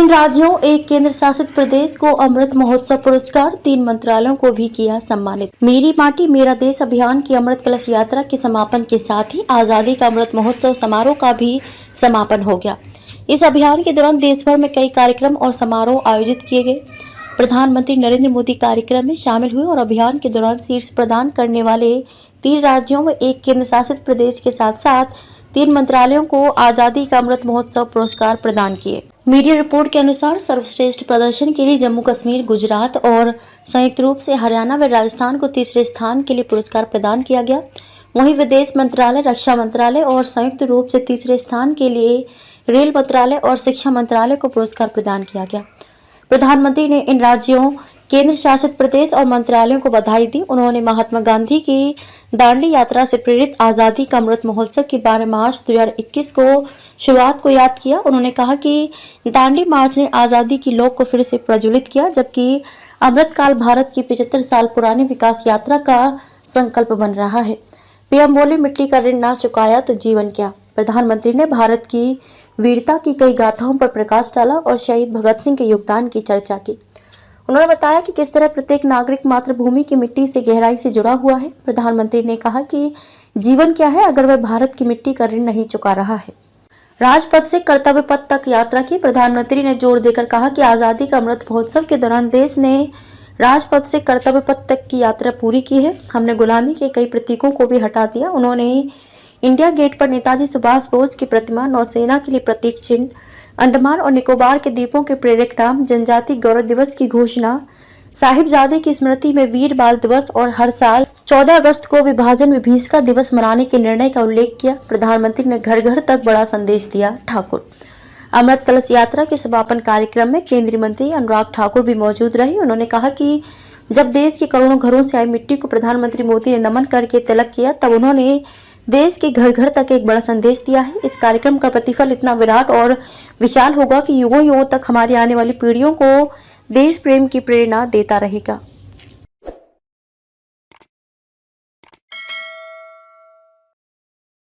तीन राज्यों एक केंद्र शासित प्रदेश को अमृत महोत्सव पुरस्कार, 3 मंत्रालयों को भी किया सम्मानित। मेरी माटी मेरा देश अभियान की अमृत कलश यात्रा के समापन के साथ ही आजादी का अमृत महोत्सव समारोह का भी समापन हो गया। इस अभियान के दौरान देश भर में कई कार्यक्रम और समारोह आयोजित किए गए। प्रधानमंत्री नरेंद्र मोदी कार्यक्रम में शामिल हुए और अभियान के दौरान शीर्ष प्रदान करने वाले 3 राज्यों व एक केंद्र शासित प्रदेश के साथ साथ 3 मंत्रालयों को आजादी का अमृत महोत्सव पुरस्कार प्रदान किए। मीडिया रिपोर्ट के अनुसार सर्वश्रेष्ठ प्रदर्शन के लिए जम्मू कश्मीर, गुजरात और संयुक्त रूप से हरियाणा व राजस्थान को तीसरे स्थान के लिए पुरस्कार प्रदान किया गया। वहीं विदेश मंत्रालय, रक्षा मंत्रालय और संयुक्त रूप से तीसरे स्थान के लिए रेल मंत्रालय और शिक्षा मंत्रालय को पुरस्कार प्रदान किया गया। प्रधानमंत्री ने इन राज्यों, केंद्र शासित प्रदेश और मंत्रालयों को बधाई दी। उन्होंने महात्मा गांधी की दांडी यात्रा से प्रेरित आजादी का अमृत महोत्सव की 12 मार्च 2021 को शुरुआत को याद किया। उन्होंने कहा कि दांडी मार्च ने आजादी की लौ को फिर से प्रज्वलित किया, जबकि अमृतकाल भारत की 75 साल पुरानी विकास यात्रा का संकल्प बन रहा है। पीएम बोले, मिट्टी का ऋण ना चुकाया तो जीवन क्या। प्रधानमंत्री ने भारत की वीरता की कई गाथाओं पर प्रकाश डाला और शहीद भगत सिंह के योगदान की चर्चा की। उन्होंने बताया कि किस तरह प्रत्येक नागरिक मातृभूमि की मिट्टी से गहराई से जुड़ा हुआ है। प्रधानमंत्री ने कहा कि जीवन क्या है अगर वह भारत की मिट्टी का ऋण नहीं चुका रहा है। राजपथ से कर्तव्य पथ तक यात्रा की प्रधानमंत्री ने जोर देकर कहा कि आजादी का अमृत महोत्सव के दौरान देश ने राजपथ से कर्तव्य पथ तक की यात्रा पूरी की है। हमने गुलामी के कई प्रतीकों को भी हटा दिया। उन्होंने इंडिया गेट पर नेताजी सुभाष बोस की प्रतिमा, नौसेना के लिए प्रतीक चिन्ह, अंडमान और निकोबार के द्वीपों के प्रेरक नाम, जनजाति गौरव दिवस की घोषणा, साहिबजादे की स्मृति में वीर बाल दिवस और हर साल 14 अगस्त को विभाजन विभीषिका दिवस मनाने के निर्णय का उल्लेख किया। प्रधानमंत्री ने घर घर तक बड़ा संदेश दिया। ठाकुर अमृत कलश यात्रा के समापन कार्यक्रम में केंद्रीय मंत्री अनुराग ठाकुर भी मौजूद रहे। उन्होंने कहा कि जब देश के करोड़ों घरों से आई मिट्टी को प्रधानमंत्री मोदी ने नमन करके तिलक किया, तब उन्होंने देश के घर घर तक एक बड़ा संदेश दिया है। इस कार्यक्रम का प्रतिफल इतना विराट और विशाल होगा कि युगों युगों तक हमारी आने वाली पीढ़ियों को देश प्रेम की प्रेरणा देता रहेगा।